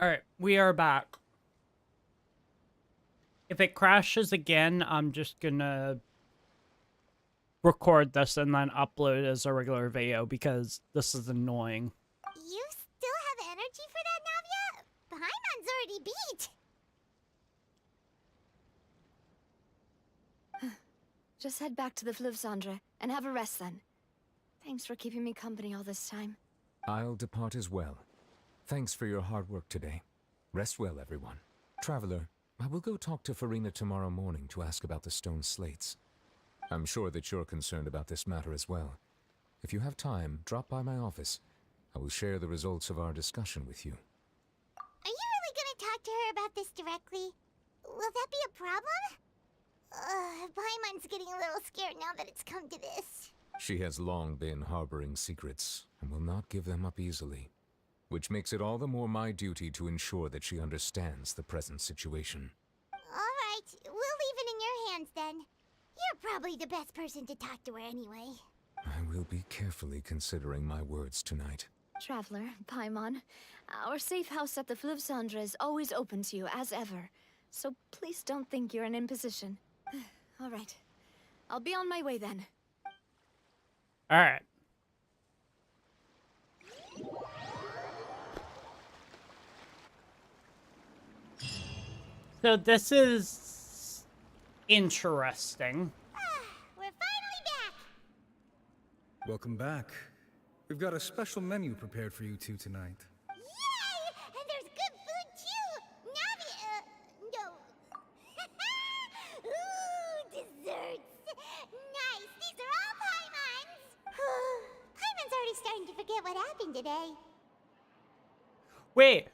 Alright, we are back. If it crashes again, I'm just gonna record this and then upload it as a regular video because this is annoying. You still have energy for that, Navia? Paimon's already beat. Just head back to the Fluvsandre and have a rest then. Thanks for keeping me company all this time. I'll depart as well. Thanks for your hard work today. Rest well, everyone. Traveler, I will go talk to Furina tomorrow morning to ask about the stone slates. I'm sure that you're concerned about this matter as well. If you have time, drop by my office. I will share the results of our discussion with you. Are you really gonna talk to her about this directly? Will that be a problem? Paimon's getting a little scared now that it's come to this. She has long been harboring secrets and will not give them up easily, which makes it all the more my duty to ensure that she understands the present situation. Alright, we'll leave it in your hands then. You're probably the best person to talk to her anyway. I will be carefully considering my words tonight. Traveler, Paimon, our safe house at the Fluvsandre is always open to you as ever. So please don't think you're an imposition. All right. I'll be on my way then. Alright. So this is interesting. We're finally back! Welcome back. We've got a special menu prepared for you two tonight. Yay! And there's good food too! Navi, no. Ooh, desserts! Nice! These are all Paimon's! Paimon's already starting to forget what happened today. Wait,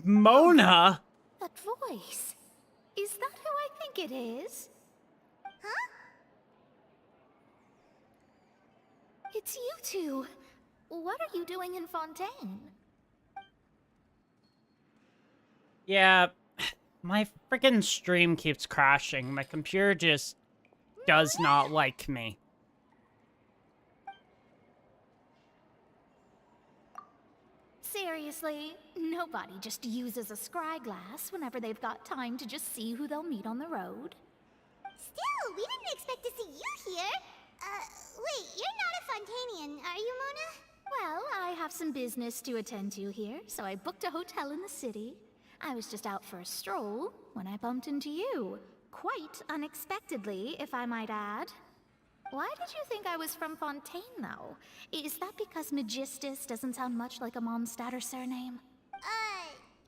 Mona? That voice. Is that who I think it is? Huh? It's you two. What are you doing in Fontaine? Yeah, my freaking stream keeps crashing. My computer just does not like me. Seriously, nobody just uses a scry glass whenever they've got time to just see who they'll meet on the road. Still, we didn't expect to see you here. Wait, you're not a Fontanian, are you, Mona? Well, I have some business to attend to here, so I booked a hotel in the city. I was just out for a stroll when I bumped into you. Quite unexpectedly, if I might add. Why did you think I was from Fontaine, though? Is that because Magistus doesn't sound much like a Mondstatter surname?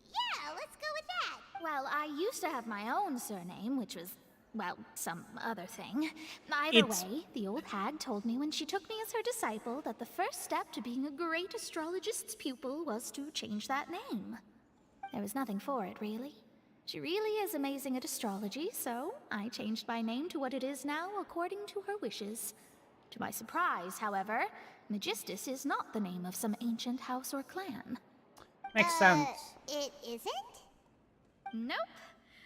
Yeah, let's go with that. Well, I used to have my own surname, which was, well, some other thing. Either way, the old hag told me when she took me as her disciple that the first step to being a great astrologist's pupil was to change that name. There was nothing for it, really. She really is amazing at astrology, so I changed my name to what it is now according to her wishes. To my surprise, however, Magistus is not the name of some ancient house or clan. Makes sense. It isn't? Nope.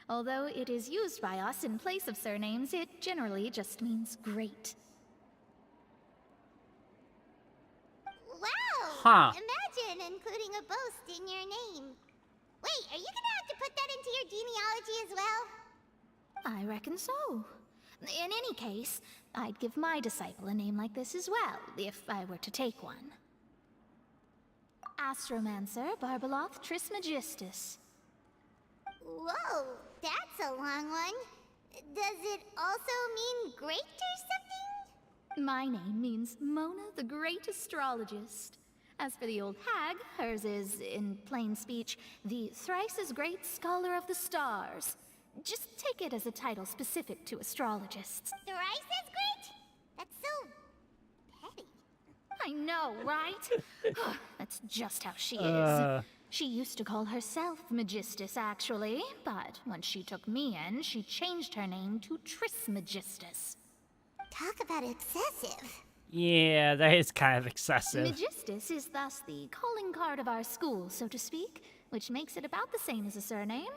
Although it is used by us in place of surnames, it generally just means great. Wow! Huh. Imagine including a boast in your name. Wait, are you gonna have to put that into your genealogy as well? I reckon so. In any case, I'd give my disciple a name like this as well, if I were to take one. Astromancer Barbeloth Trismegistus. Whoa, that's a long one. Does it also mean great or something? My name means Mona the Great Astrologist. As for the old hag, hers is, in plain speech, the thrice-as-great Scholar of the Stars. Just take it as a title specific to astrologists. Thrice as great? That's so petty. I know, right? That's just how she is. She used to call herself Magistus, actually, but once she took me in, she changed her name to Trismegistus. Talk about excessive. Yeah, that is kind of excessive. Magistus is thus the calling card of our school, so to speak, which makes it about the same as a surname.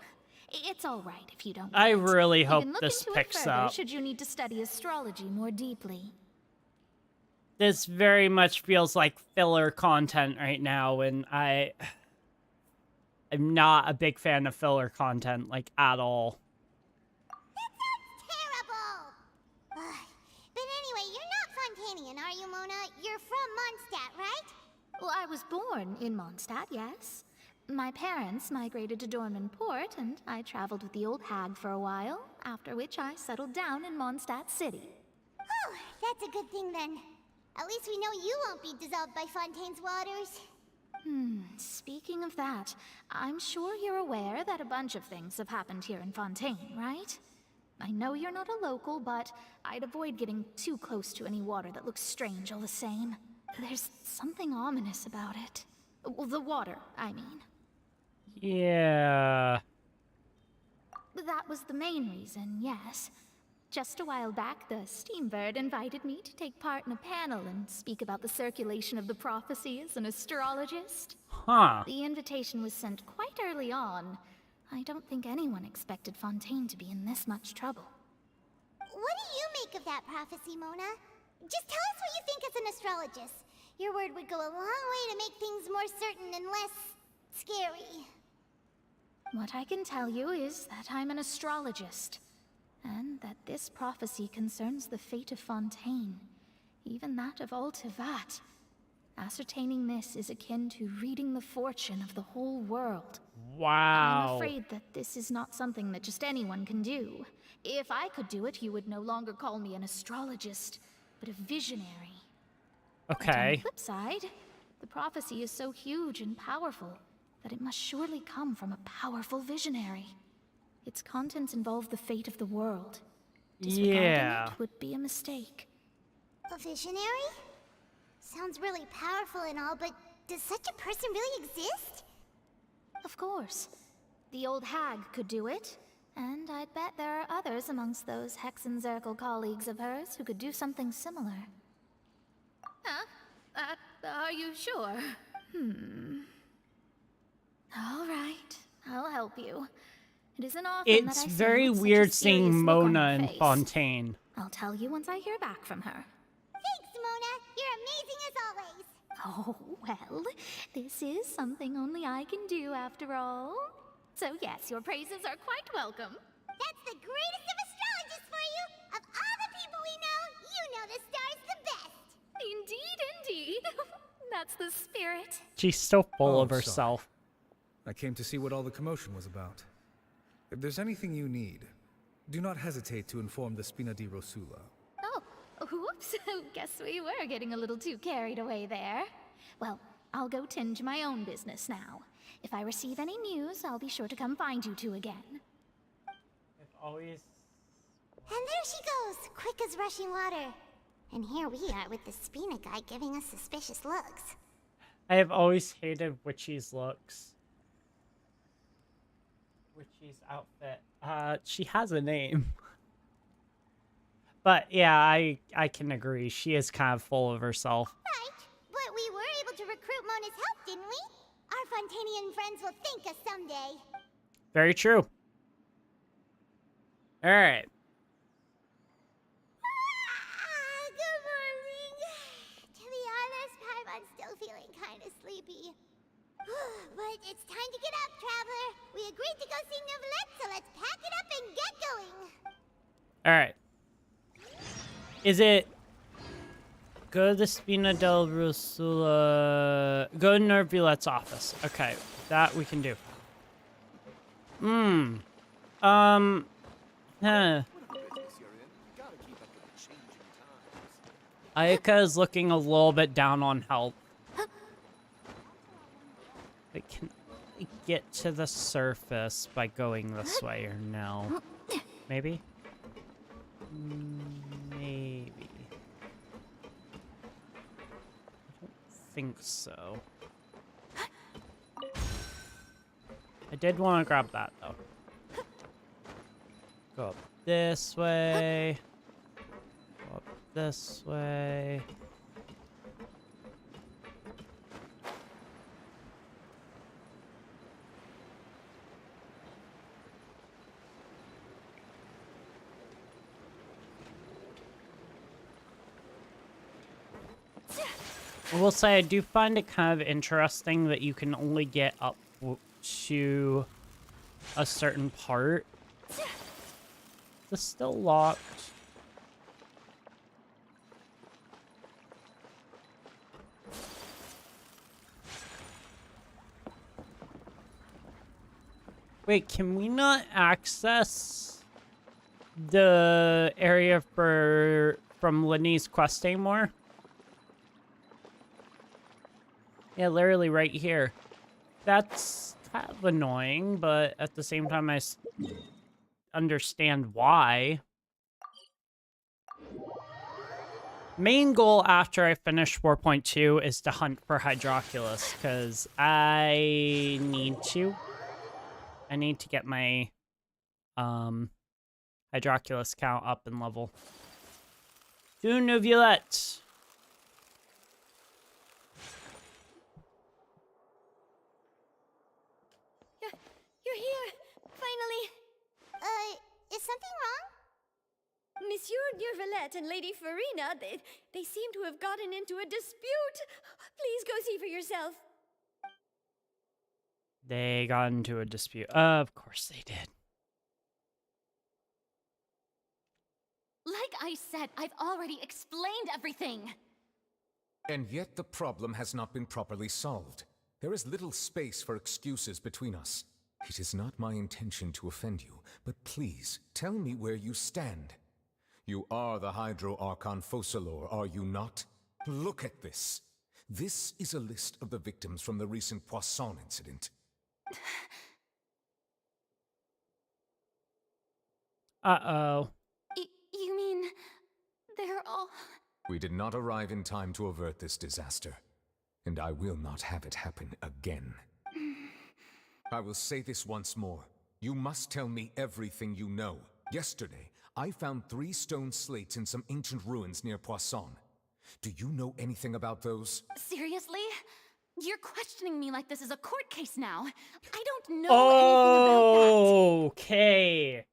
It's all right if you don't know I it. really You hope can look this into picks it further up. should you need to study astrology more deeply. This very much feels like filler content right now, and I'm not a big fan of filler content, like, at all. Terrible! Ugh. But anyway, you're not Fontanian, are you, Mona? You're from Mondstadt, right? Well, I was born in Mondstadt, yes. My parents migrated to Dorman Port, and I traveled with the old hag for a while, after which I settled down in Mondstadt City. Oh, that's a good thing then. At least we know you won't be dissolved by Fontaine's waters. Speaking of that, I'm sure you're aware that a bunch of things have happened here in Fontaine, right? I know you're not a local, but I'd avoid getting too close to any water that looks strange all the same. There's something ominous about it. Well, the water, I mean. Yeah. That was the main reason, yes. Just a while back, the Steambird invited me to take part in a panel and speak about the circulation of the prophecy as an astrologist. Huh. The invitation was sent quite early on. I don't think anyone expected Fontaine to be in this much trouble. What do you make of that prophecy, Mona? Just tell us what you think as an astrologist. Your word would go a long way to make things more certain and less scary. What I can tell you is that I'm an astrologist, and that this prophecy concerns the fate of Fontaine, even that of all Tevat. Ascertaining this is akin to reading the fortune of the whole world. Wow. I'm afraid that this is not something that just anyone can do. If I could do it, you would no longer call me an astrologist, but a visionary. But on the Okay. flip side, the prophecy is so huge and powerful that it must surely come from a powerful visionary. Its contents involve the fate of the world. Disregarding Yeah. it would be a mistake. A visionary? Sounds really powerful and all, but does such a person really exist? Of course. The old hag could do it, and I'd bet there are others amongst those Hexenzirkel colleagues of hers who could do something similar. Huh? Are you sure? All right, I'll help you. It isn't often that I It's see very you with such a weird serious seeing look on Mona your and face. Fontaine. I'll tell you once I hear back from her. Thanks, Mona. You're amazing as always. Oh, well, this is something only I can do after all. So yes, your praises are quite welcome. That's the greatest of astrologists for you. Of all the people we know, you know the star's the best. Indeed, indeed. That's the spirit. She's so full Oh, of sorry. herself. I came to see what all the commotion was about. If there's anything you need, do not hesitate to inform the Spina di Rosula. Oh, whoops. Guess we were getting a little too carried away there. Well, I'll go tend to my own business now. If I receive any news, I'll be sure to come find you two again. I've always... And there she goes, quick as rushing water. And here we are with the Spina guy giving us suspicious looks. I have always hated Witchy's looks. Witchy's outfit. She has a name. But yeah, I can agree. She is kind of full of herself. Right, but we were able to recruit Mona's help, didn't we? Our Fontanian friends will thank us someday. Very true. Alright. Good morning. To be honest, Paimon's still feeling kind of sleepy. But it's time to get up, traveler. We agreed to go see Neuvillette, so let's pack it up and get going. Alright. Is it... Go to the Spina del Rosula... Go to Neuvillette's office. Okay, that we can do. Ayaka is looking a little bit down on health. But can we get to the surface by going this way or no? Maybe? Maybe. I don't think so. I did want to grab that though. Go up this way. Go up this way. I will say I do find it kind of interesting that you can only get up to a certain part. Is this still locked? Wait, can we not access the area from Lenny's quest anymore? Yeah, literally right here. That's kind of annoying, but at the same time, I understand why. Main goal after I finish 4.2 is to hunt for Hydroculus, because I need to. I need to get my Hydroculus count up in level. Une Violette. You're here! Finally! Is something wrong? Monsieur Neuvillette and Lady Furina, they seem to have gotten into a dispute. Please go see for yourself. They got into a dispute. Of course they did. Like I said, I've already explained everything. And yet the problem has not been properly solved. There is little space for excuses between us. It is not my intention to offend you, but please, tell me where you stand. You are the Hydro Archon Focalor, are you not? Look at this. This is a list of the victims from the recent Poisson incident. Uh-oh. You mean they're all... We did not arrive in time to avert this disaster, and I will not have it happen again. I will say this once more. You must tell me everything you know. Yesterday, I found 3 stone slates in some ancient ruins near Poisson. Do you know anything about those? Seriously? You're questioning me like this is a court case now. I don't know anything about that. Okay.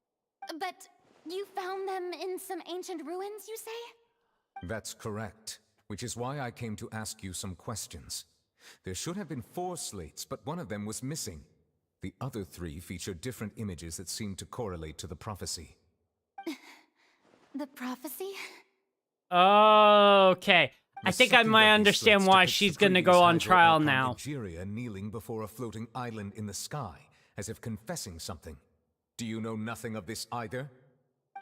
But you found them in some ancient ruins, you say? That's correct, which is why I came to ask you some questions. There should have been 4 slates, but one of them was missing. The other 3 feature different images that seem to correlate to the prophecy. The prophecy? Okay. I The think I second might of these understand slates why depicts she's the gonna previous go on Hydro trial Archon now. Egeria kneeling before a floating island in the sky, as if confessing something. Do you know nothing of this either?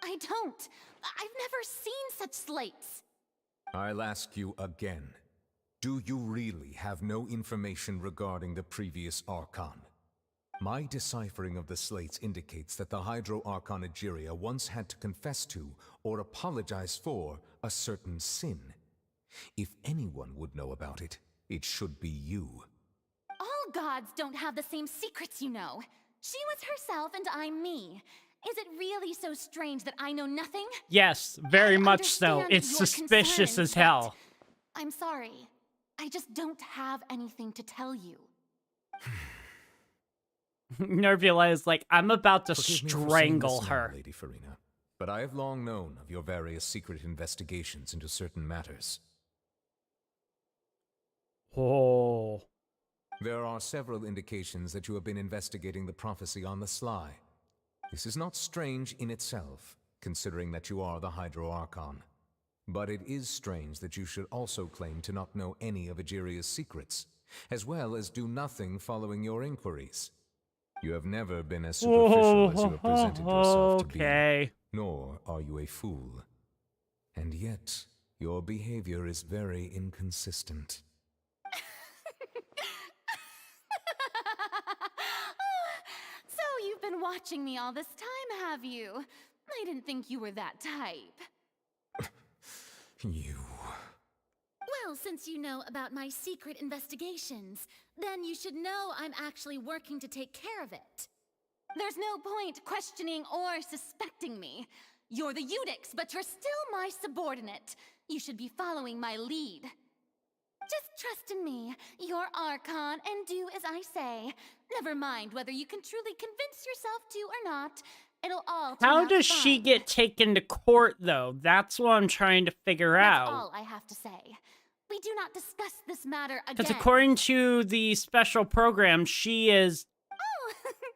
I don't. I've never seen such slates. I'll ask you again. Do you really have no information regarding the previous Archon? My deciphering of the slates indicates that the Hydro Archon Egeria once had to confess to, or apologize for, a certain sin. If anyone would know about it, it should be you. All gods don't have the same secrets, you know. She was herself and I'm me. Is it really so strange that I know nothing? Yes, very I much so. understand It's your suspicious concerns, as hell. but I'm sorry. I just don't have anything to tell you. Nervula is like, I'm about to Forgive me for saying strangle this now, her. Lady Furina, but I have long known of your various secret investigations into certain matters. Oh. There are several indications that you have been investigating the prophecy on the sly. This is not strange in itself, considering that you are the Hydro Archon. But it is strange that you should also claim to not know any of Egeria's secrets, as well as do nothing following your inquiries. You have never been as superficial as you have presented yourself to be, Okay. nor are you a fool. And yet, your behavior is very inconsistent. So you've been watching me all this time, have you? I didn't think you were that type. You... Well, since you know about my secret investigations, then you should know I'm actually working to take care of it. There's no point questioning or suspecting me. You're the Eudix, but you're still my subordinate. You should be following my lead. Just trust in me, your Archon, and do as I say. Never mind whether you can truly convince yourself to or not. It'll all turn How out does she fine. get taken to court, though? That's what I'm trying to figure That's out. all I have to say. We do not discuss this matter again. Because according to the special program, she is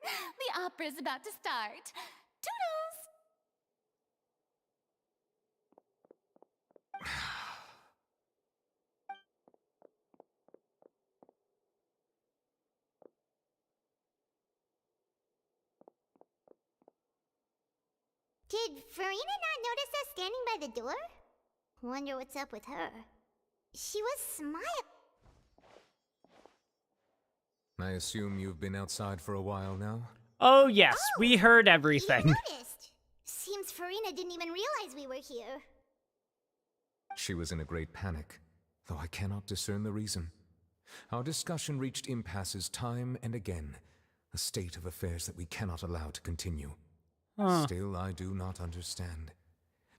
The opera's about to start. Toodles! Did Furina not notice us standing by the door? Wonder what's up with her. She was smiling. I assume you've been outside for a while now? Oh, yes, we heard You everything. noticed. Seems Furina didn't even realize we were here. She was in a great panic, though I cannot discern the reason. Our discussion reached impasses time and again, a state of affairs that we cannot allow to continue. Huh. Still, I do not understand.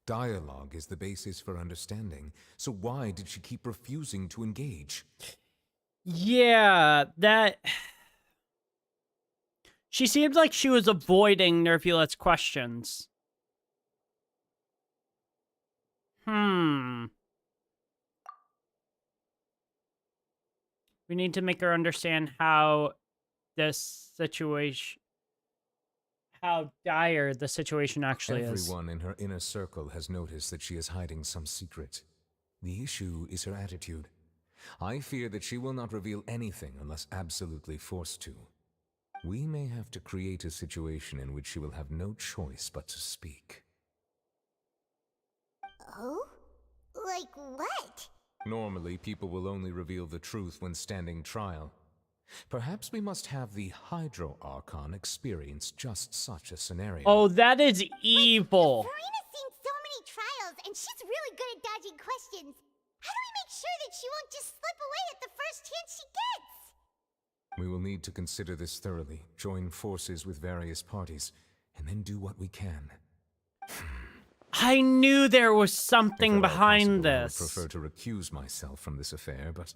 Dialogue is the basis for understanding, so why did she keep refusing to engage? Yeah, that... She seemed like she was avoiding Nervulet's questions. We need to make her understand how this situation... how dire the situation actually is. Everyone in her inner circle has noticed that she is hiding some secret. The issue is her attitude. I fear that she will not reveal anything unless absolutely forced to. We may have to create a situation in which she will have no choice but to speak. Oh? Like what? Normally, people will only reveal the truth when standing trial. Perhaps we must have the Hydro Archon experience just such a scenario. Oh, that is evil. Furina's seen so many trials, and she's really good at dodging questions. How do we make sure that she won't just slip away at the first chance she gets? We will need to consider this thoroughly, join forces with various parties, and then do what we can. I knew there was something If at all behind possible, I would this. prefer to recuse myself from this affair, but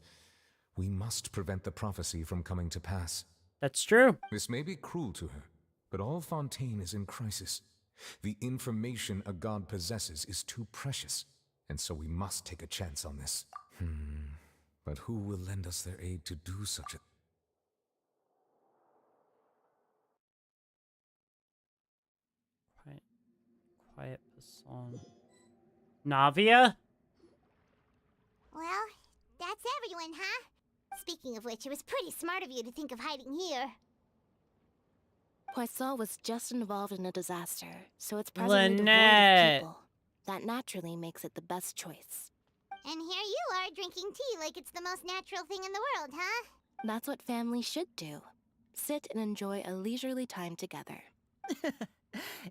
we must prevent the prophecy from coming to pass. That's true. This may be cruel to her, but all Fontaine is in crisis. The information a god possesses is too precious, and so we must take a chance on this. But who will lend us their aid to do such a... Quiet Passon. Navia? Well, that's everyone, huh? Speaking of which, it was pretty smart of you to think of hiding here. Poisson was just involved in a disaster, so it's presently devoid Lynette. of people. That naturally makes it the best choice. And here you are drinking tea like it's the most natural thing in the world, huh? That's what families should do. Sit and enjoy a leisurely time together.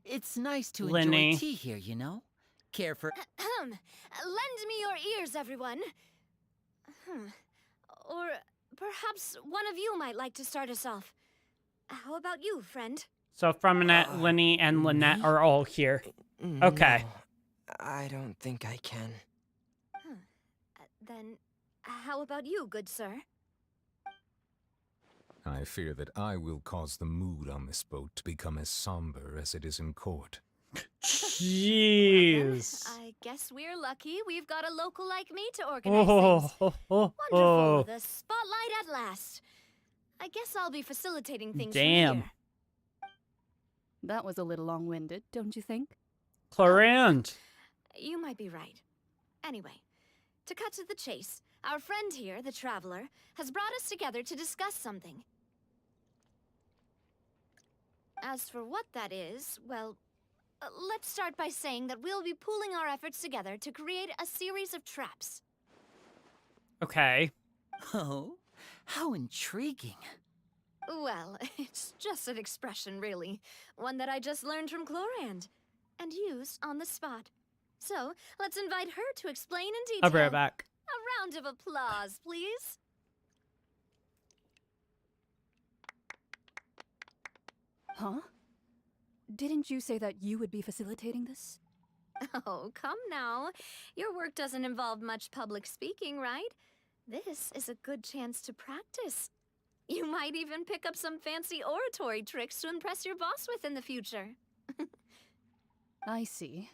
It's nice to Lenny. enjoy tea here, you know? Care for... Lend me your ears, everyone. Or perhaps one of you might like to start us off. How about you, friend? So Freminette, Lenny, and Lynette are all here. Okay. No, I don't think I can. Then, how about you, good sir? I fear that I will cause the mood on this boat to become as somber as it is in court. Jeez. I guess we're lucky we've got a local like me to organize things. Wonderful, the spotlight at last. I guess I'll be facilitating things from Damn. here. That was a little long-winded, don't you think? Clarant. You might be right. Anyway, to cut to the chase, our friend here, the Traveler, has brought us together to discuss something. As for what that is, well, let's start by saying that we'll be pooling our efforts together to create a series of traps. Okay. Oh, how intriguing. Well, it's just an expression, really. One that I just learned from Chlorand, and used on the spot. So, let's invite her to explain in detail. I'll be right back. A round of applause, please. Huh? Didn't you say that you would be facilitating this? Oh, come now. Your work doesn't involve much public speaking, right? This is a good chance to practice. You might even pick up some fancy oratory tricks to impress your boss with in the future. I see.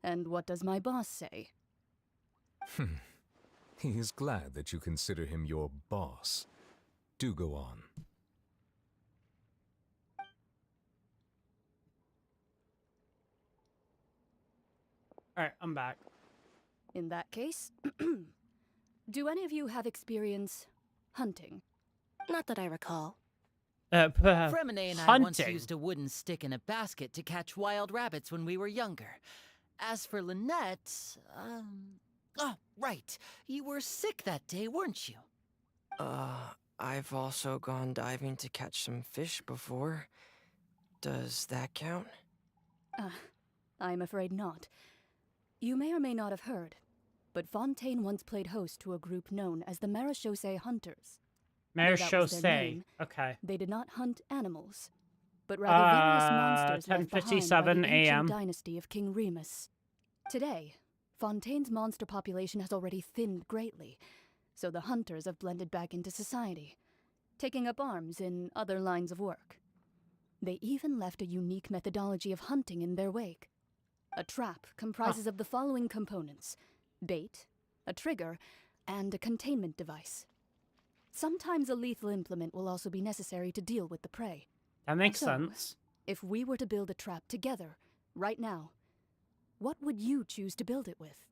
And what does my boss say? He is glad that you consider him your boss. Do go on. All right, I'm back. In that case, do any of you have experience hunting? Not that I recall. Fremine and I once Hunting. used a wooden stick in a basket to catch wild rabbits when we were younger. As for Lynette, oh, right. You were sick that day, weren't you? I've also gone diving to catch some fish before. Does that count? I'm afraid not. You may or may not have heard, but Fontaine once played host to a group known as the Marechaussee Hunters. Though that was their Marechaussee. name, Okay. they did not hunt animals, but rather various monsters left behind by the 10:57 ancient a.m. dynasty of King Remus. Today, Fontaine's monster population has already thinned greatly, so the hunters have blended back into society, taking up arms in other lines of work. They even left a unique methodology of hunting in their wake. A trap comprises of the following components: bait, a trigger, and a containment device. Sometimes a lethal implement will also be necessary to deal with the prey. That makes So, sense. If we were to build a trap together, right now, what would you choose to build it with?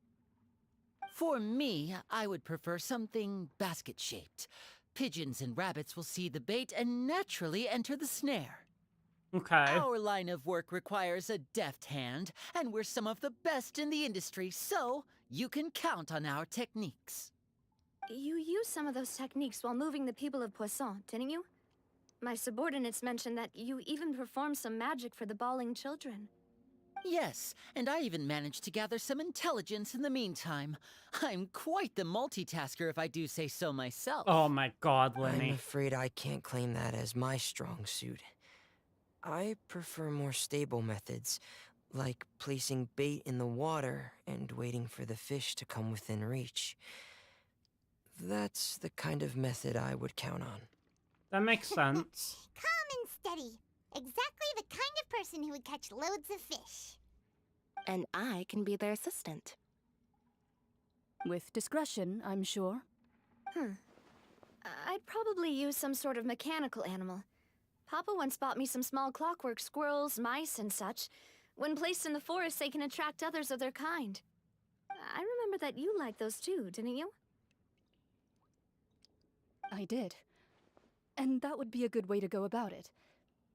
For me, I would prefer something basket-shaped. Pigeons and rabbits will see the bait and naturally enter the snare. Okay. Our line of work requires a deft hand, and we're some of the best in the industry, so you can count on our techniques. You used some of those techniques while moving the people of Poisson, didn't you? My subordinates mentioned that you even performed some magic for the bawling children. Yes, and I even managed to gather some intelligence in the meantime. I'm quite the multitasker if I do say so myself. Oh my god, I'm Lenny. afraid I can't claim that as my strong suit. I prefer more stable methods, like placing bait in the water and waiting for the fish to come within reach. That's the kind of method I would count on. That makes sense. Calm and steady. Exactly the kind of person who would catch loads of fish. And I can be their assistant. With discretion, I'm sure. I'd probably use some sort of mechanical animal. Papa once bought me some small clockwork squirrels, mice, and such. When placed in the forest, they can attract others of their kind. I remember that you liked those too, didn't you? I did. And that would be a good way to go about it.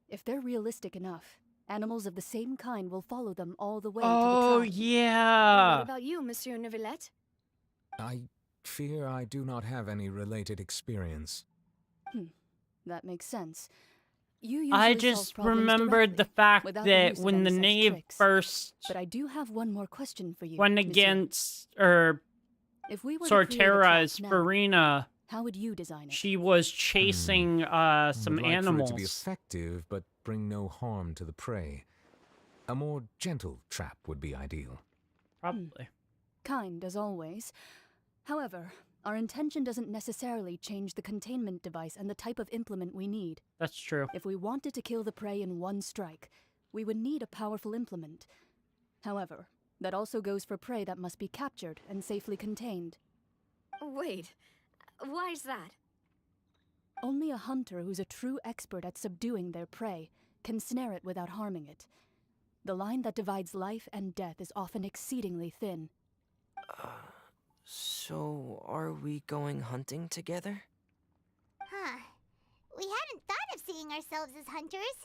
If they're realistic enough, animals of the same kind will follow them all the way to the Oh, trap. What yeah. about you, Monsieur Neuvillette? I fear I do not have any related experience. That makes sense. You usually I solve just problems remembered the directly, fact without the that use of when any the such knave tricks. first But I do have one more question for you, went monsieur. against, or If we were sort of to create a trap terrorized now, Furina, how would you design it? she was chasing some Would like animals. for it to be effective, but bring no harm to the prey. A more gentle trap would be ideal. Probably. Kind, as always. However, our intention doesn't necessarily change the containment device and the type of implement we need. That's true. If we wanted to kill the prey in one strike, we would need a powerful implement. However, that also goes for prey that must be captured and safely contained. Wait, why's that? Only a hunter who's a true expert at subduing their prey can snare it without harming it. The line that divides life and death is often exceedingly thin. So are we going hunting together? Huh. We hadn't thought of seeing ourselves as hunters.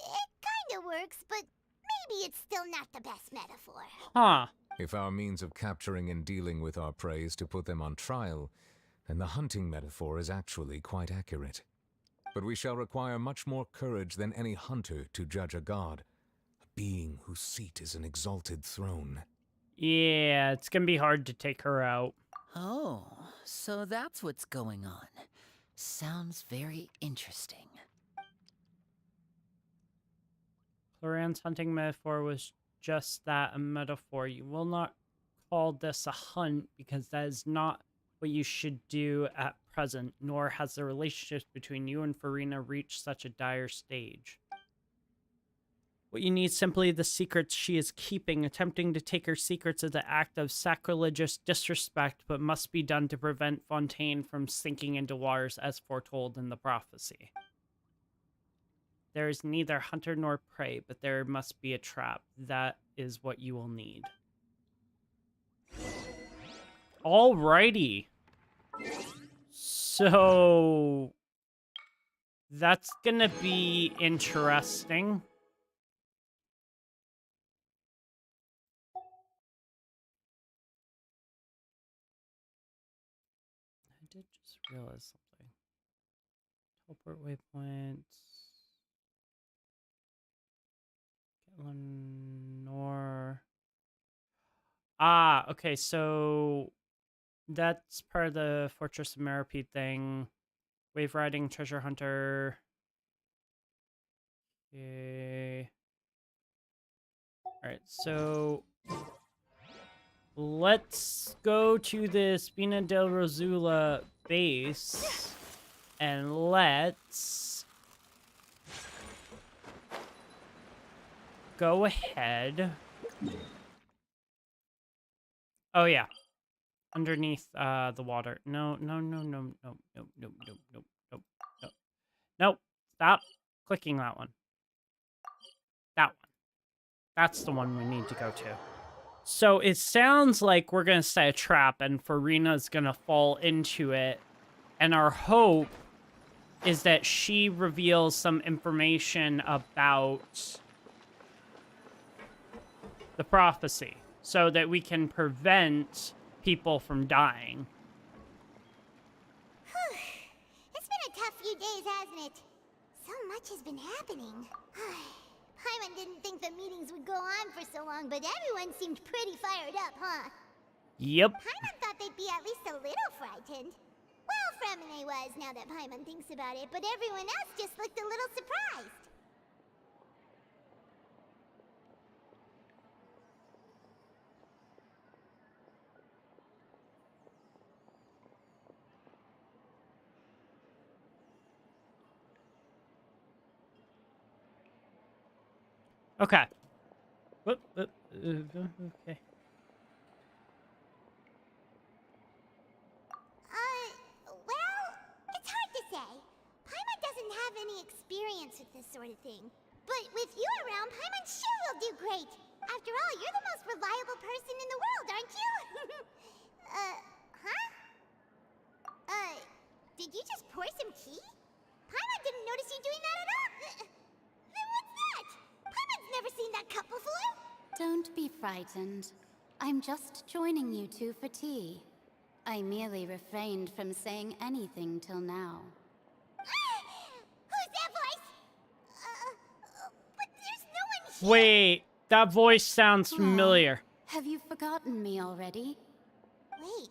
It kinda works, but maybe it's still not the best metaphor. Huh. If our means of capturing and dealing with our prey is to put them on trial, then the hunting metaphor is actually quite accurate. But we shall require much more courage than any hunter to judge a god, a being whose seat is an exalted throne. Yeah, it's gonna be hard to take her out. Oh, so that's what's going on. Sounds very interesting. Cloran's hunting metaphor was just that, a metaphor. You will not call this a hunt because that is not what you should do at present, nor has the relationships between you and Furina reached such a dire stage. What you need simply the secrets she is keeping. Attempting to take her secrets is an act of sacrilegious disrespect, but must be done to prevent Fontaine from sinking into waters as foretold in the prophecy. There is neither hunter nor prey, but there must be a trap. That is what you will need. Alrighty. So that's gonna be interesting. I did just realize something. Teleport waypoints. Get one more. Ah, okay, so that's part of the Fortress of Meropide thing. Wave riding, treasure hunter. Okay. Alright, so let's go to the Spina del Rosula base and let's go ahead. Oh yeah, underneath the water. No, no, no, no, no, no, no, no, no, no, no. Nope. Stop clicking that one. That one. That's the one we need to go to. So it sounds like we're going to set a trap and Furina's going to fall into it. And our hope is that she reveals some information about the prophecy so that we can prevent people from dying. It's been a tough few days, hasn't it? So much has been happening. Paimon didn't think the meetings would go on for so long, but everyone seemed pretty fired up, huh? Yep. Paimon thought they'd be at least a little frightened. Well, Fremine was, now that Paimon thinks about it, but everyone else just looked a little surprised. Okay. Okay. Well, it's hard to say. Paimon doesn't have any experience with this sort of thing. But with you around, Paimon sure will do great. After all, you're the most reliable person in the world, aren't you? Huh? Did you just pour some tea? Paimon didn't notice you doing that at all. Then what's that? Paimon's never seen that cup before. Don't be frightened. I'm just joining you two for tea. I merely refrained from saying anything till now. Who's that voice? But there's no one here. Wait, that voice sounds familiar. Have you forgotten me already? Wait,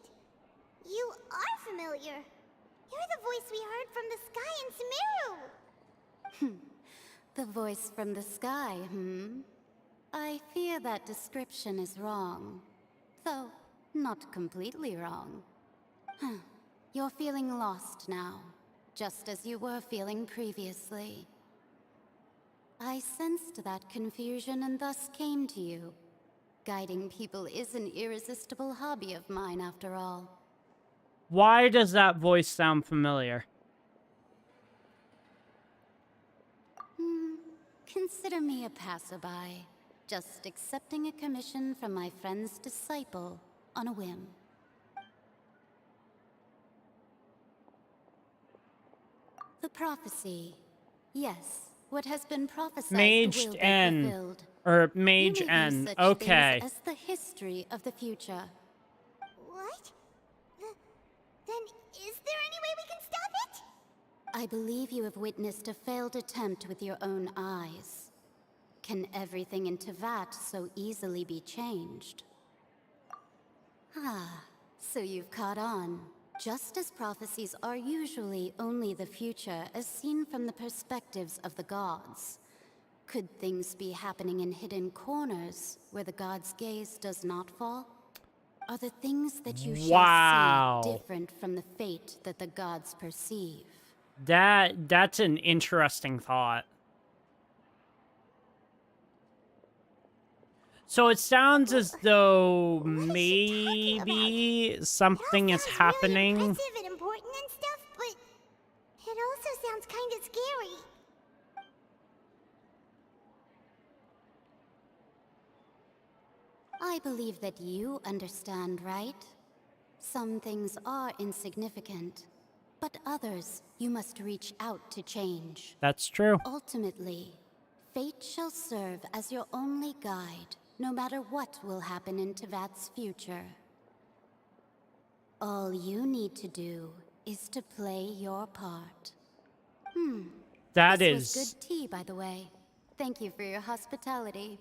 you are familiar. You're the voice we heard from the sky in Sumeru. The voice from the sky, I fear that description is wrong. Though, not completely wrong. You're feeling lost now, just as you were feeling previously. I sensed that confusion and thus came to you. Guiding people is an irresistible hobby of mine, after all. Why does that voice sound familiar? Consider me a passerby, just accepting a commission from my friend's disciple on a whim. The prophecy. Yes, what has been prophesied Maged will be N. fulfilled. Or You Mage may N. use such Okay. things as the history of the future. What? Then is there any way we can stop it? I believe you have witnessed a failed attempt with your own eyes. Can everything in Tevat so easily be changed? Ah, so you've caught on. Just as prophecies are usually only the future as seen from the perspectives of the gods, could things be happening in hidden corners where the gods' gaze does not fall? Are the things that you Wow. shall see different from the fate that the gods perceive? That's an interesting thought. So it sounds as though maybe something is happening. Really impressive and important and stuff, but it also sounds kind of scary. I believe that you understand, right? Some things are insignificant, but others you must reach out to change. That's true. Ultimately, fate shall serve as your only guide, no matter what will happen in Tevat's future. All you need to do is to play your part. That This is was good tea, by the way. Thank you for your hospitality.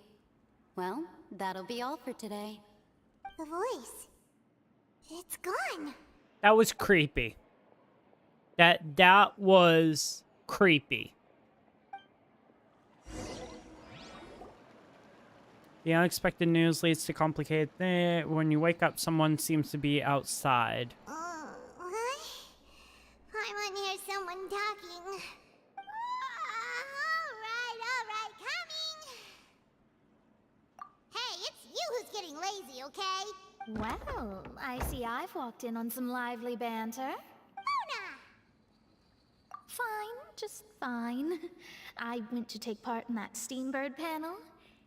Well, that'll be all for today. The voice. It's gone. that was creepy. That was creepy. The unexpected news leads to complicated things. When you wake up, someone seems to be outside. What? I want to hear someone talking. Alright, coming! Hey, it's you who's getting lazy, okay? Well, I see I've walked in on some lively banter. Mona! Fine, just fine. I went to take part in that Steambird panel.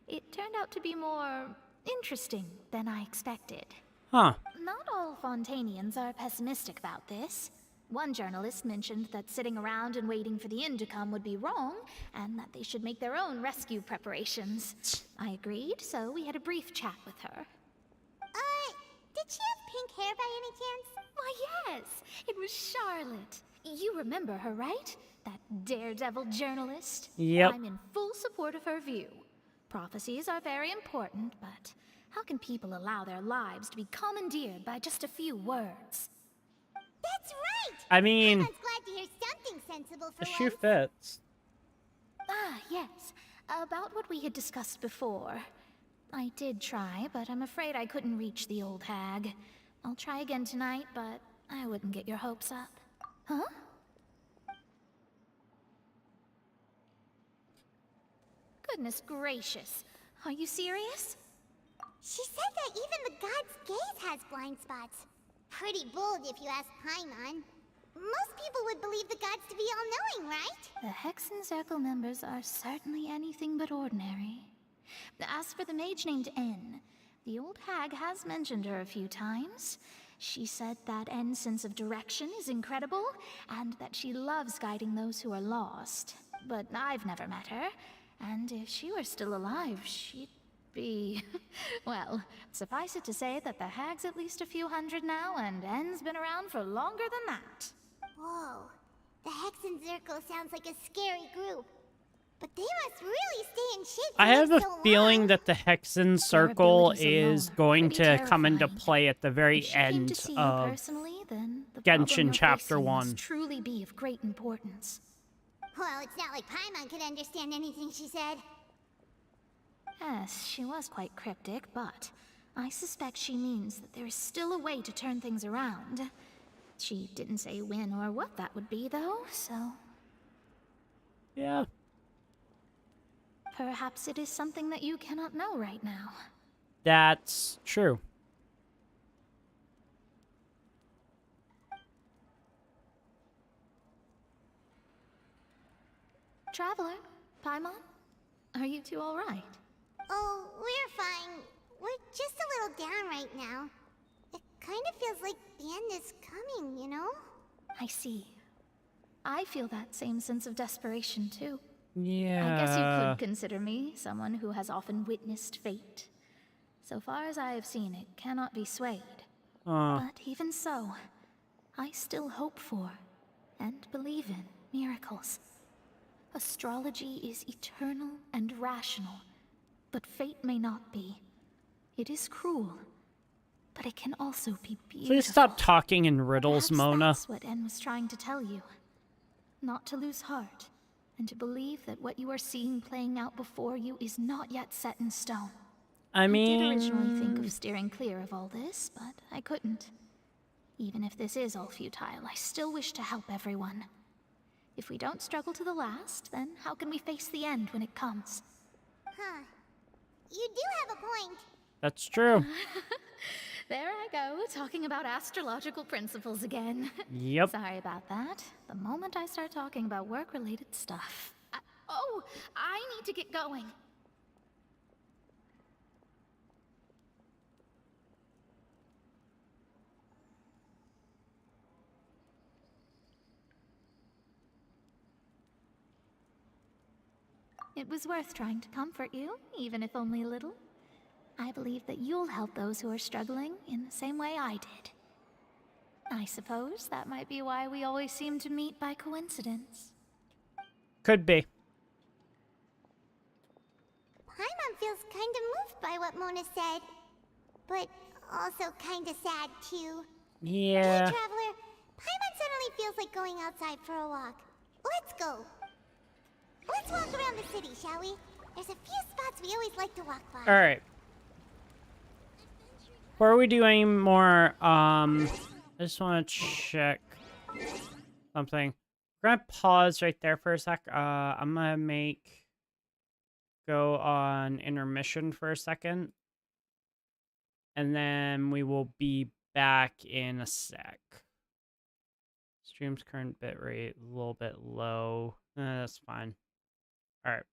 It turned out to be more interesting than I expected. Huh. Not all Fontainians are pessimistic about this. One journalist mentioned that sitting around and waiting for the end to come would be wrong, and that they should make their own rescue preparations. I agreed, so we had a brief chat with her. Did she have pink hair by any chance? Why, yes! It was Charlotte. You remember her, right? That daredevil journalist? Yep. I'm in full support of her view. Prophecies are very important, but how can people allow their lives to be commandeered by just a few words? That's right! I mean, Paimon's glad to hear something sensible for the shoe once. fits. Ah, yes. About what we had discussed before. I did try, but I'm afraid I couldn't reach the old hag. I'll try again tonight, but I wouldn't get your hopes up. Huh? Goodness gracious. Are you serious? She said that even the god's gaze has blind spots. Pretty bold if you ask Paimon. Most people would believe the gods to be all-knowing, right? The Hexen Circle members are certainly anything but ordinary. As for the mage named N, the old hag has mentioned her a few times. She said that N's sense of direction is incredible, and that she loves guiding those who are lost. But I've never met her, and if she were still alive, she'd be... well, suffice it to say that the hag's at least a few hundred now, and N's been around for longer than that. Whoa. The Hexen Circle sounds like a scary group. But they must really stay in shape for I have a so feeling long. that the Hexen Circle abilities alone is are going pretty to come into terrifying. play at the very If she came to end see you of personally, then the problem Genshin you're Chapter facing 1. must truly be of great importance. Well, it's not like Paimon could understand anything she said. Yes, she was quite cryptic, but I suspect she means that there is still a way to turn things around. She didn't say when or what that would be, though, so... Yeah. perhaps it is something that you cannot know right now. That's true. Traveler, Paimon, are you two all right? Oh, we're fine. We're just a little down right now. It kind of feels like the end is coming, you know? I see. I feel that same sense of desperation, too. Yeah. I guess you could consider me someone who has often witnessed fate. So far as I have seen, it cannot be swayed. But even so, I still hope for and believe in miracles. Astrology is eternal and rational, but fate may not be. It is cruel, but it can also be beautiful. Please stop talking in riddles, Perhaps Mona. that's what En was trying to tell you. Not to lose heart, and to believe that what you are seeing playing out before you is not yet set in stone. I I did mean, originally think of steering clear of all this, but I couldn't. Even if this is all futile, I still wish to help everyone. If we don't struggle to the last, then how can we face the end when it comes? Huh. You do have a point. that's true. There I go, talking about astrological principles again. Yep. Sorry about that. The moment I start talking about work-related stuff... I need to get going. It was worth trying to comfort you, even if only a little. I believe that you'll help those who are struggling in the same way I did. I suppose that might be why we always seem to meet by coincidence. Could be. Paimon feels kind of moved by what Mona said, but also kind of sad too. Yeah. Hey, Traveler, Paimon suddenly feels like going outside for a walk. Let's go. Let's walk around the city, shall we? There's a few spots we always like to walk by. All right. Before we do any more, I just want to check something. We're gonna pause right there for a sec. I'm gonna go on intermission for a second, and then we will be back in a sec. Stream's current bitrate a little bit low. That's fine. All right.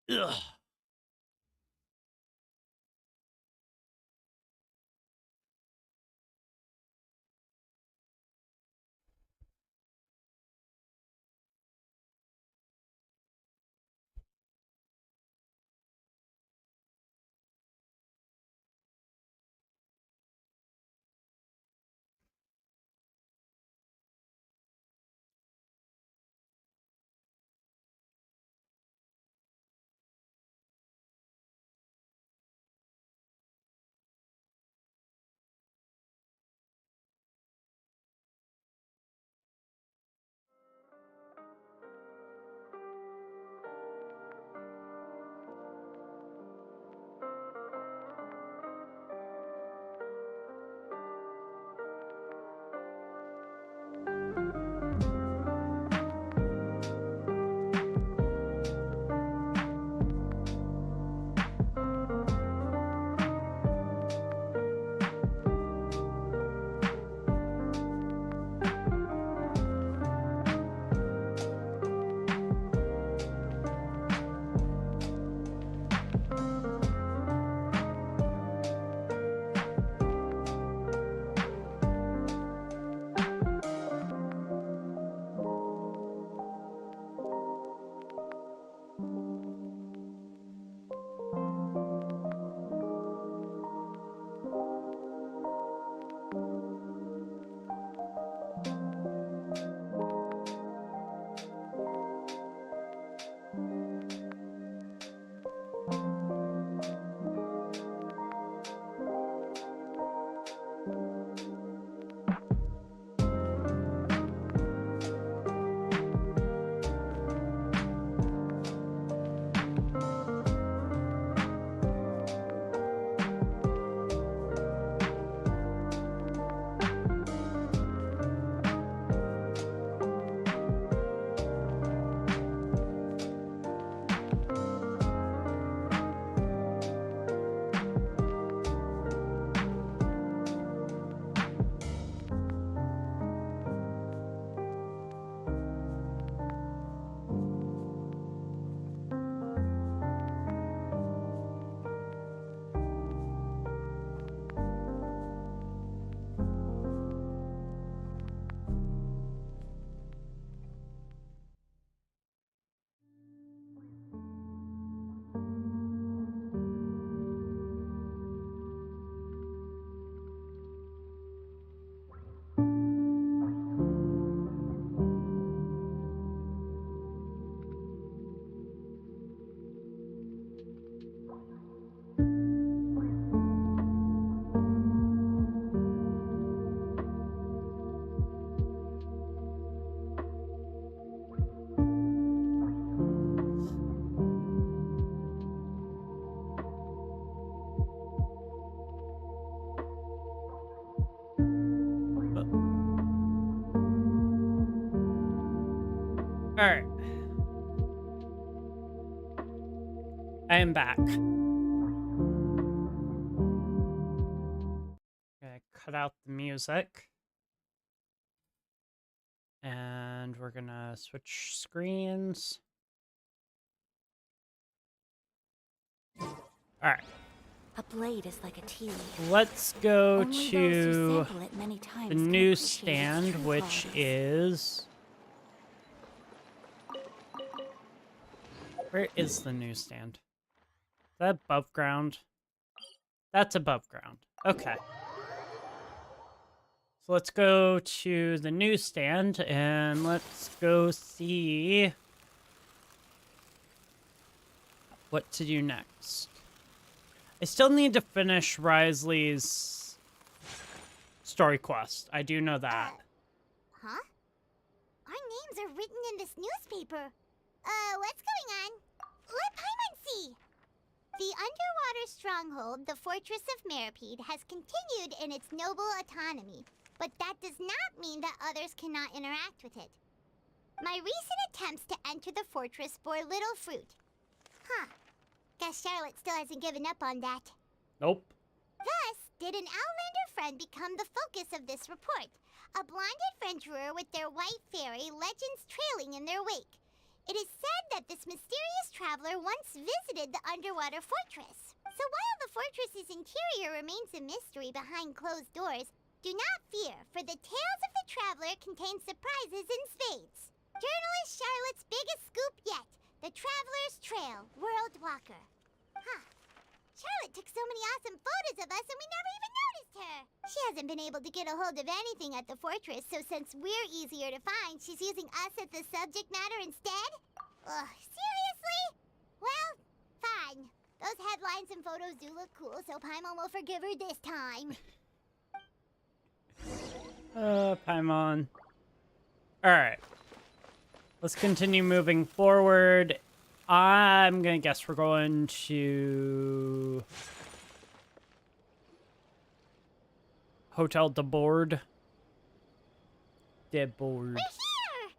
Ugh. All right. I am back. Gonna cut out the music. And we're gonna switch screens. All right. A blade is like a tea leaf. Let's go Only those who to sample it many times the can appreciate its newsstand, true which qualities. is... Where is the newsstand? Is that above ground? That's above ground. Okay. So let's go to the newsstand and let's go see what to do next. I still need to finish Risley's story quest. I do know that. Huh? Our names are written in this newspaper. What's going on? Let Paimon see! The underwater stronghold, the Fortress of Meripede, has continued in its noble autonomy, but that does not mean that others cannot interact with it. My recent attempts to enter the fortress bore little fruit. Huh. Guess Charlotte still hasn't given up on that. Nope. Thus, did an Outlander friend become the focus of this report. A blonde adventurer with their white fairy, legends trailing in their wake. It is said that this mysterious traveler once visited the underwater fortress. So while the fortress's interior remains a mystery behind closed doors, do not fear, for the tales of the traveler contain surprises in spades. Journalist Charlotte's biggest scoop yet, the Traveler's Trail, World Walker. Huh. Charlotte took so many awesome photos of us and we never even noticed her. She hasn't been able to get a hold of anything at the fortress, so since we're easier to find, she's using us as the subject matter instead? Ugh, seriously? Well, fine. Those headlines and photos do look cool, so Paimon will forgive her this time. Paimon. Alright. Let's continue moving forward. I'm gonna guess we're going to Hotel de Board. De Board. We're here!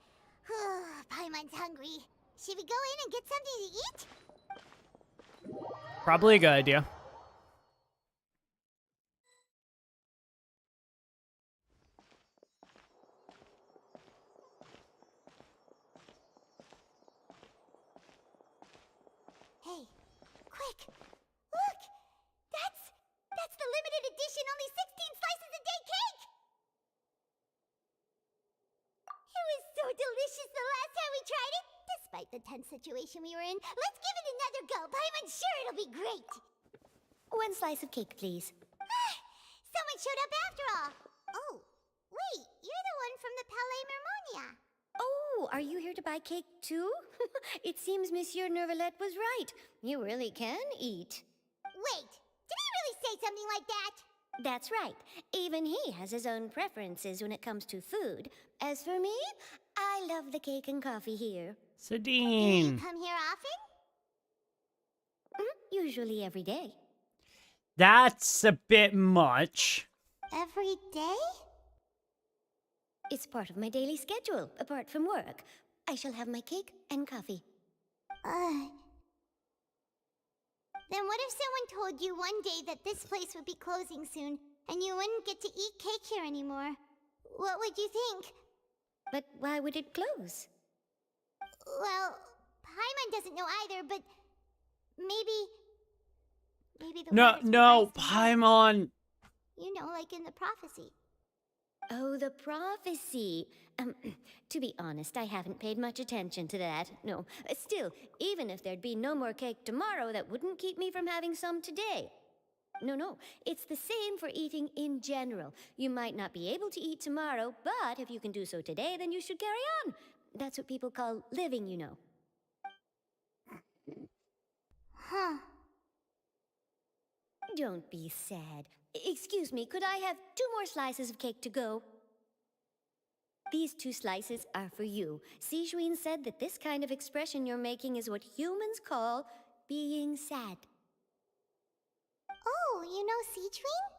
Paimon's hungry. Should we go in and get something to eat? Probably a good idea. Hey, quick! Look! That's the limited edition only 16 slices a day cake! It was so delicious the last time we tried it. Despite the tense situation we were in, let's give it another go. I'm sure it'll be great. One slice of cake, please. Someone showed up after all. Oh, wait, you're the one from the Palais Mermonia. Oh, are you here to buy cake too? It seems Monsieur Nervalette was right. You really can eat. Wait, did he really say something like that? That's right. Even he has his own preferences when it comes to food. As for me, I love the cake and coffee here. Do you Sadine. come here often? Usually every day. That's a bit much. Every day? It's part of my daily schedule, apart from work. I shall have my cake and coffee. Then what if someone told you one day that this place would be closing soon, and you wouldn't get to eat cake here anymore? What would you think? But why would it close? Well, Paimon doesn't know either, but maybe the No, word is no, rising. Paimon. You know, like in the prophecy. Oh, the prophecy. To be honest, I haven't paid much attention to that. No, still, even if there'd be no more cake tomorrow, that wouldn't keep me from having some today. No, it's the same for eating in general. You might not be able to eat tomorrow, but if you can do so today, then you should carry on. That's what people call living, you know. Huh. Don't be sad. Excuse me, could I have 2 more slices of cake to go? These 2 slices are for you. Sijuin said that this kind of expression you're making is what humans call being sad. Oh, you know Sijuin?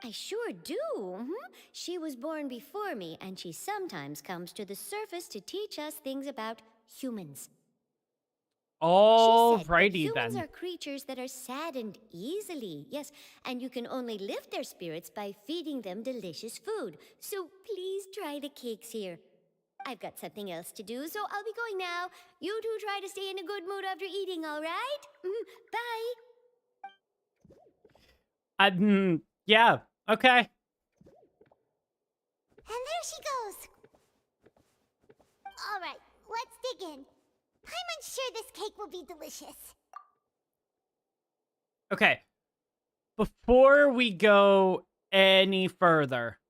I sure do. She was born before me, and she sometimes comes to the surface to teach us things about humans. She said that Alrighty humans then. are creatures that are saddened easily, yes, and you can only lift their spirits by feeding them delicious food. So please try the cakes here. I've got something else to do, so I'll be going now. You two try to stay in a good mood after eating, all right? Bye. Yeah, okay. And there she goes. All right, let's dig in. I'm sure this cake will be delicious. Okay. Before we go any further,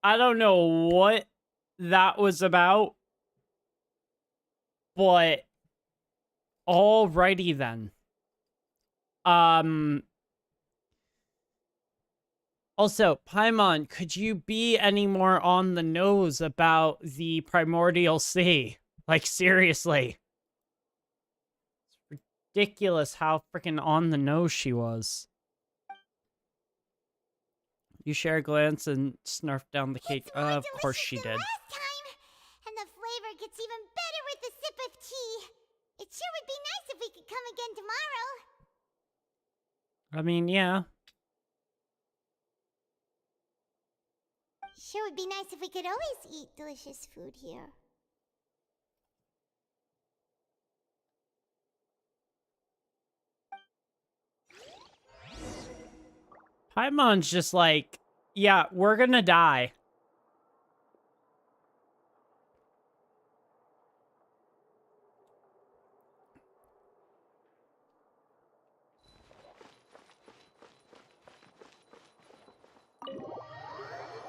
I don't know what that was about, but alrighty then. Also, Paimon, could you be any more on the nose about the Primordial Sea? Like, seriously. It's ridiculous how freaking on the nose she was. You share a glance and snarf down the cake. Of course she did. Last time, and the flavor gets even better with a sip of tea. It sure would be nice if we could come again tomorrow. I mean, yeah. Sure would be nice if we could always eat delicious food here. Paimon's just like, yeah, we're gonna die.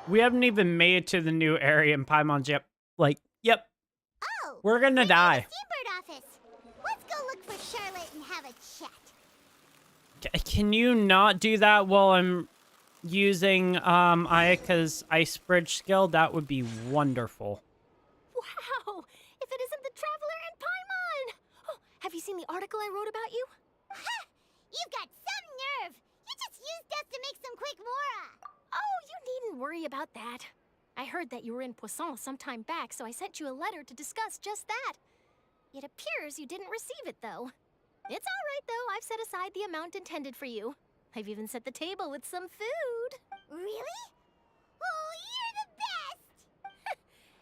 We haven't even made it to the new area, and Paimon's yep, Oh, we're gonna die. Steambird office. Let's go look for Charlotte and have a chat. Can you not do that while I'm using Ayaka's Ice Bridge skill? That would be wonderful. Wow! If it isn't the Traveler and Paimon! Oh, have you seen the article I wrote about you? Ha! You've got some nerve. You just used us to make some quick mora. Oh, you needn't worry about that. I heard that you were in Poisson some time back, so I sent you a letter to discuss just that. It appears you didn't receive it, though. It's all right, though. I've set aside the amount intended for you. I've even set the table with some food. Really? Oh, you're the best!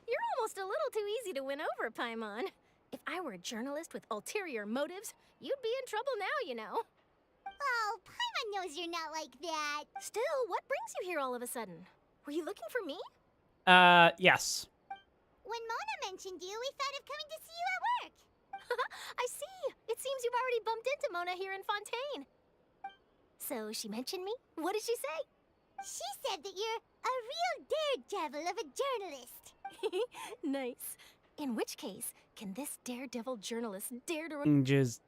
You're almost a little too easy to win over, Paimon. If I were a journalist with ulterior motives, you'd be in trouble now, you know. Oh, Paimon knows you're not like that. Still, what brings you here all of a sudden? Were you looking for me? Yes. When Mona mentioned you, we thought of coming to see you at work. I see. It seems you've already bumped into Mona here in Fontaine. So she mentioned me? What did she say? She said that you're a real daredevil of a journalist. Nice. In which case, can this daredevil journalist dare to... Just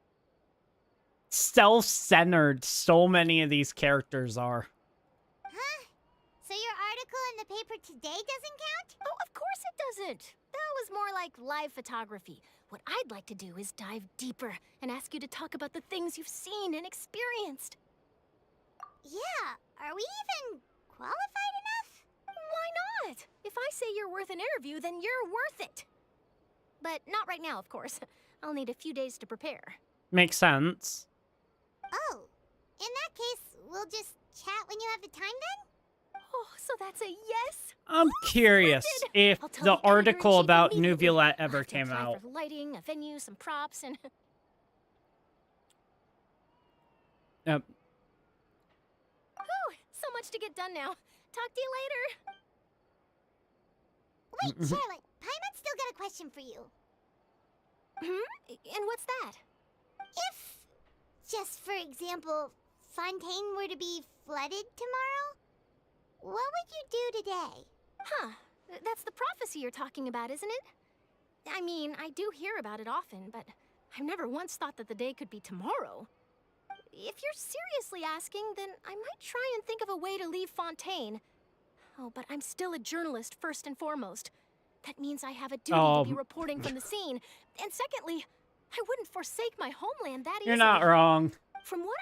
self-centered so many of these characters are. Huh? So your article in the paper today doesn't count? Oh, of course it doesn't. That was more like live photography. What I'd like to do is dive deeper and ask you to talk about the things you've seen and experienced. Yeah, are we even qualified enough? Why not? If I say you're worth an interview, then you're worth it. But not right now, of course. I'll need a few days to prepare. Makes sense. Oh, in that case, we'll just chat when you have the time then? Oh, so that's a yes? I'm curious if I'll tell the the editor-in-chief article about immediately. Nuvulette I'll ever have to came apply out. for lighting, a venue, some props, and... Yep. Whew, so much to get done now. Talk to you later. Wait, Charlotte, Paimon's still got a question for you. And what's that? If, just for example, Fontaine were to be flooded tomorrow, what would you do today? Huh. That's the prophecy you're talking about, isn't it? I mean, I do hear about it often, but I've never once thought that the day could be tomorrow. If you're seriously asking, then I might try and think of a way to leave Fontaine. Oh, but I'm still a journalist first and foremost. That means I have a duty to be reporting from the scene. And secondly, I wouldn't forsake my homeland that easily. You're not wrong. From what